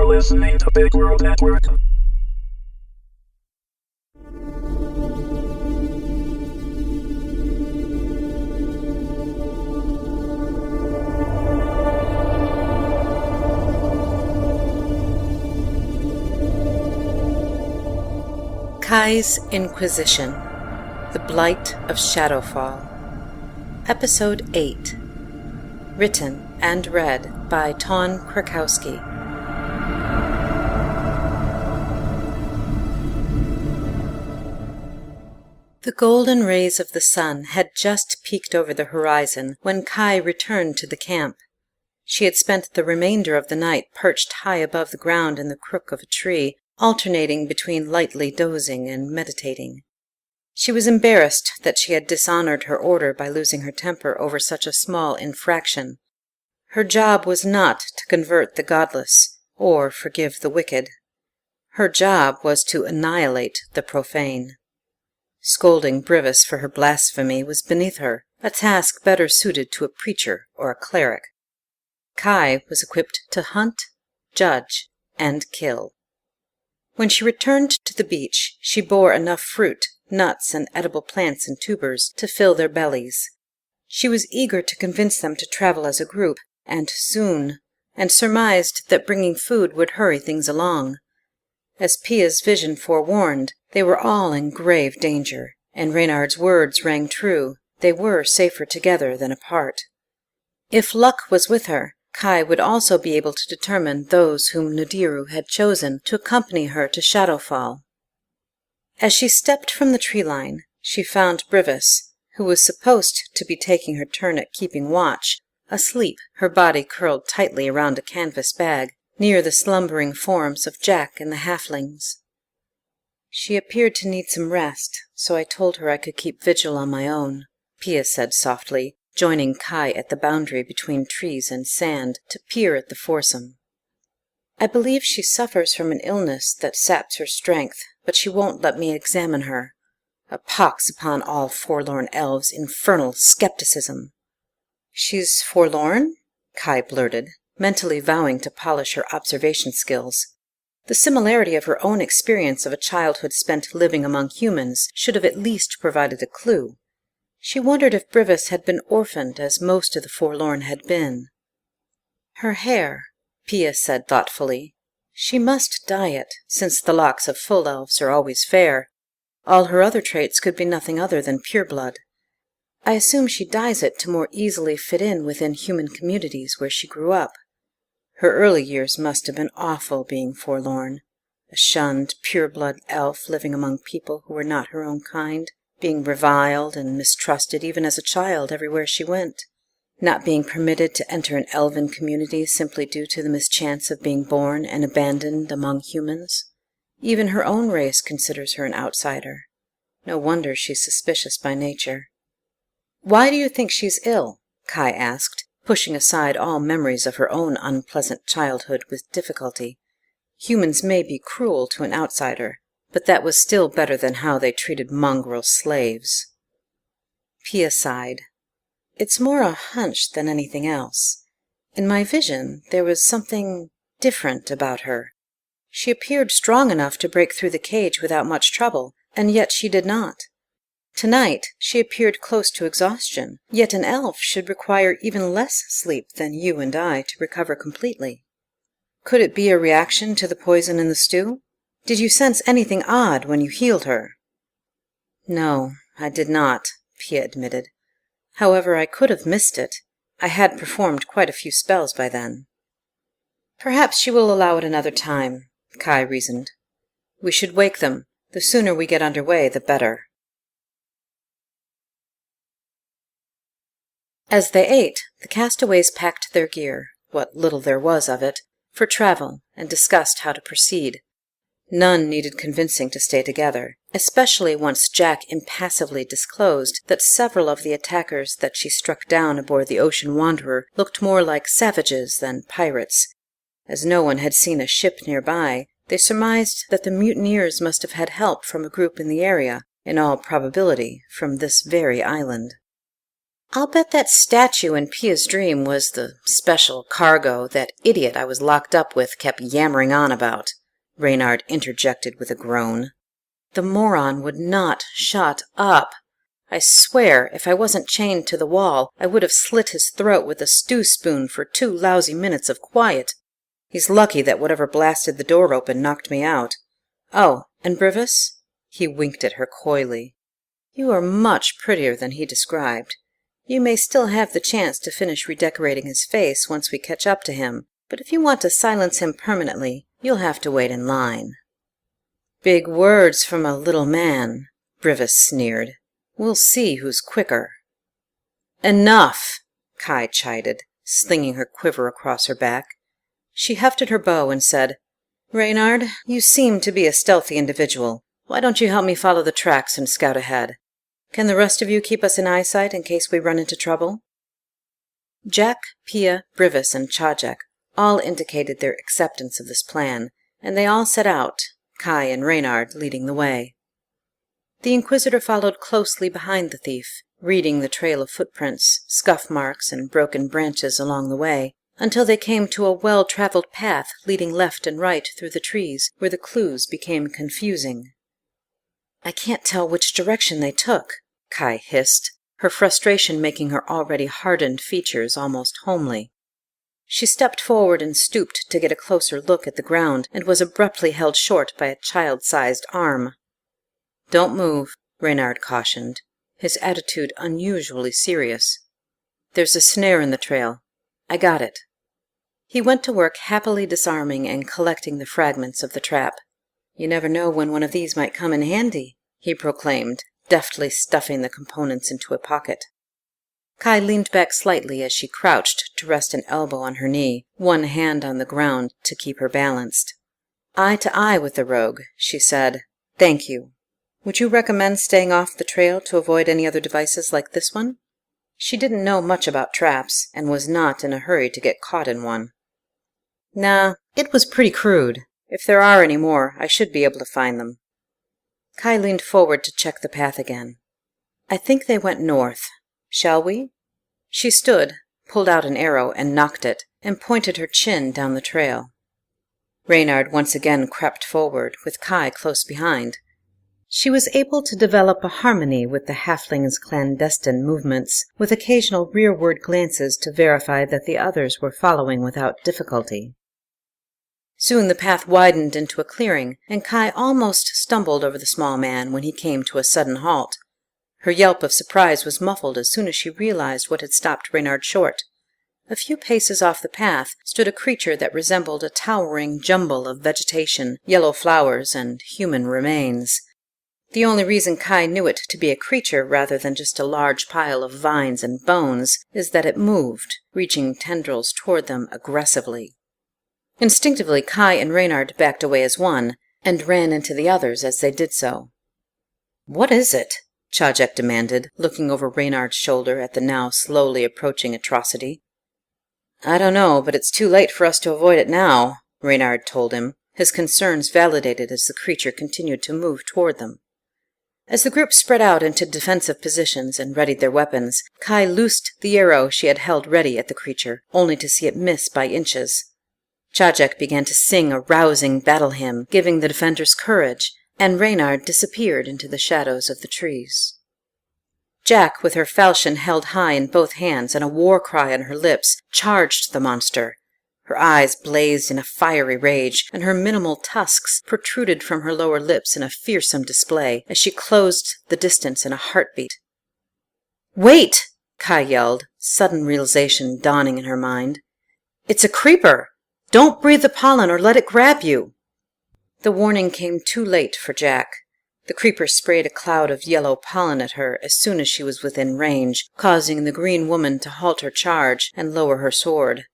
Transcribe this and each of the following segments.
listening to Big World at Work. Kai's Inquisition, The Blight of Shadowfall. Episode 8. Written and read by Tawn Krakowski. The golden rays of the sun had just peeked over the horizon when Kai returned to the camp. She had spent the remainder of the night perched high above the ground in the crook of a tree, alternating between lightly dozing and meditating. She was embarrassed that she had dishonored her order by losing her temper over such a small infraction. Her job was not to convert the godless or forgive the wicked. Her job was to annihilate the profane. Scolding Brivis for her blasphemy was beneath her, a task better suited to a preacher or a cleric. Kai was equipped to hunt, judge, and kill. When she returned to the beach, she bore enough fruit, nuts, and edible plants and tubers to fill their bellies. She was eager to convince them to travel as a group, and soon, and surmised that bringing food would hurry things along. As Pia's vision forewarned, they were all in grave danger, and Reynard's words rang true. They were safer together than apart. If luck was with her, Kai would also be able to determine those whom Naderu had chosen to accompany her to Shadowfall. As she stepped from the tree line, she found Brivis, who was supposed to be taking her turn at keeping watch, asleep, her body curled tightly around a canvas bag, near the slumbering forms of Jack and the halflings. She appeared to need some rest, so I told her I could keep vigil on my own, Pia said softly, joining Kai at the boundary between trees and sand to peer at the foursome. I believe she suffers from an illness that saps her strength, but she won't let me examine her. A pox upon all forlorn elves' infernal skepticism. She's forlorn? Kai blurted, mentally vowing to polish her observation skills. The similarity of her own experience of a childhood spent living among humans should have at least provided a clue. She wondered if Brivis had been orphaned as most of the forlorn had been. Her hair, Pia said thoughtfully. She must dye it, since the locks of full elves are always fair. All her other traits could be nothing other than pureblood. I assume she dyes it to more easily fit in within human communities where she grew up. Her early years must have been awful being forlorn, a shunned, pureblood elf living among people who were not her own kind, being reviled and mistrusted even as a child everywhere she went, not being permitted to enter an elven community simply due to the mischance of being born and abandoned among humans. Even her own race considers her an outsider. No wonder she's suspicious by nature. "Why do you think she's ill?" Kai asked, pushing aside all memories of her own unpleasant childhood with difficulty. Humans may be cruel to an outsider, but that was still better than how they treated mongrel slaves. Pia sighed. "It's more a hunch than anything else. In my vision, there was something different about her. She appeared strong enough to break through the cage without much trouble, and yet she did not. Tonight, she appeared close to exhaustion, yet an elf should require even less sleep than you and I to recover completely. Could it be a reaction to the poison in the stew? Did you sense anything odd when you healed her?" "No, I did not," Pia admitted. "However, I could have missed it. I had performed quite a few spells by then." "Perhaps she will allow it another time," Kai reasoned. "We should wake them. The sooner we get underway, the better." As they ate, the castaways packed their gear, what little there was of it, for travel, and discussed how to proceed. None needed convincing to stay together, especially once Jack impassively disclosed that several of the attackers that she struck down aboard the Ocean Wanderer looked more like savages than pirates. As no one had seen a ship nearby, they surmised that the mutineers must have had help from a group in the area, in all probability from this very island. I'll bet that statue in Pia's dream was the special cargo that idiot I was locked up with kept yammering on about, Reynard interjected with a groan. The moron would not shut up. I swear, if I wasn't chained to the wall, I would have slit his throat with a stew spoon for 2 lousy minutes of quiet. He's lucky that whatever blasted the door open knocked me out. Oh, and Brivis? He winked at her coyly. You are much prettier than he described. You may still have the chance to finish redecorating his face once we catch up to him, but if you want to silence him permanently, you'll have to wait in line. Big words from a little man, Brivis sneered. We'll see who's quicker. Enough, Kai chided, slinging her quiver across her back. She hefted her bow and said, Reynard, you seem to be a stealthy individual. Why don't you help me follow the tracks and scout ahead? Can the rest of you keep us in eyesight in case we run into trouble? Jack, Pia, Brivis, and Chajek all indicated their acceptance of this plan, and they all set out, Kai and Reynard leading the way. The Inquisitor followed closely behind the thief, reading the trail of footprints, scuff marks, and broken branches along the way, until they came to a well-traveled path leading left and right through the trees, where the clues became confusing. I can't tell which direction they took, Kai hissed, her frustration making her already hardened features almost homely. She stepped forward and stooped to get a closer look at the ground, and was abruptly held short by a child-sized arm. Don't move, Reynard cautioned, his attitude unusually serious. There's a snare in the trail. I got it. He went to work happily disarming and collecting the fragments of the trap. You never know when one of these might come in handy, he proclaimed, deftly stuffing the components into a pocket. Kai leaned back slightly as she crouched to rest an elbow on her knee, one hand on the ground to keep her balanced. Eye to eye with the rogue, she said. Thank you. Would you recommend staying off the trail to avoid any other devices like this one? She didn't know much about traps, and was not in a hurry to get caught in one. Nah, it was pretty crude. If there are any more, I should be able to find them. Kai leaned forward to check the path again. I think they went north. Shall we? She stood, pulled out an arrow and nocked it, and pointed her chin down the trail. Reynard once again crept forward, with Kai close behind. She was able to develop a harmony with the halfling's clandestine movements, with occasional rearward glances to verify that the others were following without difficulty. Soon the path widened into a clearing, and Kai almost stumbled over the small man when he came to a sudden halt. Her yelp of surprise was muffled as soon as she realized what had stopped Reynard short. A few paces off the path stood a creature that resembled a towering jumble of vegetation, yellow flowers, and human remains. The only reason Kai knew it to be a creature rather than just a large pile of vines and bones is that it moved, reaching tendrils toward them aggressively. Instinctively, Kai and Reynard backed away as one, and ran into the others as they did so. What is it? Chajek demanded, looking over Reynard's shoulder at the now slowly approaching atrocity. I don't know, but it's too late for us to avoid it now, Reynard told him, his concerns validated as the creature continued to move toward them. As the group spread out into defensive positions and readied their weapons, Kai loosed the arrow she had held ready at the creature, only to see it miss by inches. Chajek began to sing a rousing battle hymn, giving the defenders courage, and Reynard disappeared into the shadows of the trees. Jack, with her falchion held high in both hands and a war cry on her lips, charged the monster. Her eyes blazed in a fiery rage, and her minimal tusks protruded from her lower lips in a fearsome display as she closed the distance in a heartbeat. Wait! Kai yelled, sudden realization dawning in her mind. It's a creeper! Don't breathe the pollen or let it grab you! The warning came too late for Jack. The creeper sprayed a cloud of yellow pollen at her as soon as she was within range, causing the green woman to halt her charge and lower her sword.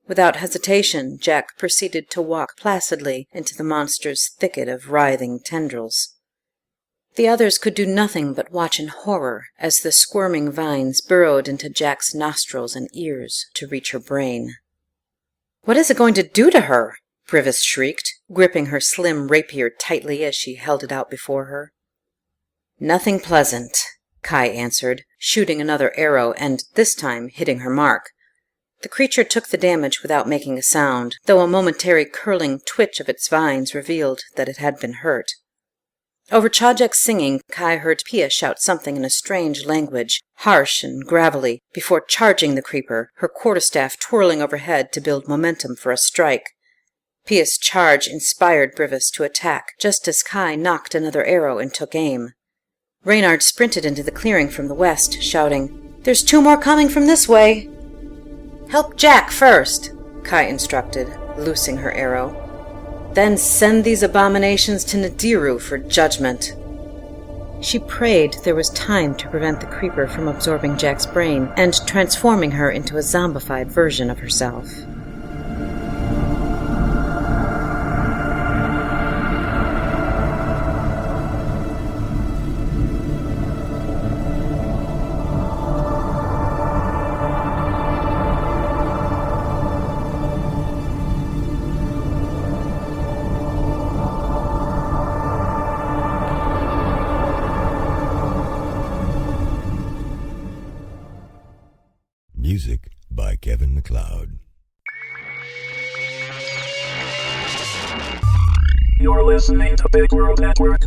Without hesitation, Jack proceeded to walk placidly into the monster's thicket of writhing tendrils. The others could do nothing but watch in horror as the squirming vines burrowed into Jack's nostrils and ears to reach her brain. What is it going to do to her? Brivis shrieked, gripping her slim rapier tightly as she held it out before her. Nothing pleasant, Kai answered, shooting another arrow and, this time, hitting her mark. The creature took the damage without making a sound, though a momentary curling twitch of its vines revealed that it had been hurt. Over Chajek's singing, Kai heard Pia shout something in a strange language, harsh and gravelly, before charging the creeper, her quarterstaff twirling overhead to build momentum for a strike. Pia's charge inspired Brivis to attack, just as Kai knocked another arrow and took aim. Reynard sprinted into the clearing from the west, shouting, "There's 2 more coming from this way!" "Help Jack first," Kai instructed, loosing her arrow. "Then send these abominations to Naderu for judgment." She prayed there was time to prevent the creeper from absorbing Jack's brain and transforming her into a zombified version of herself. Music by Kevin MacLeod. You're listening to Big World Network.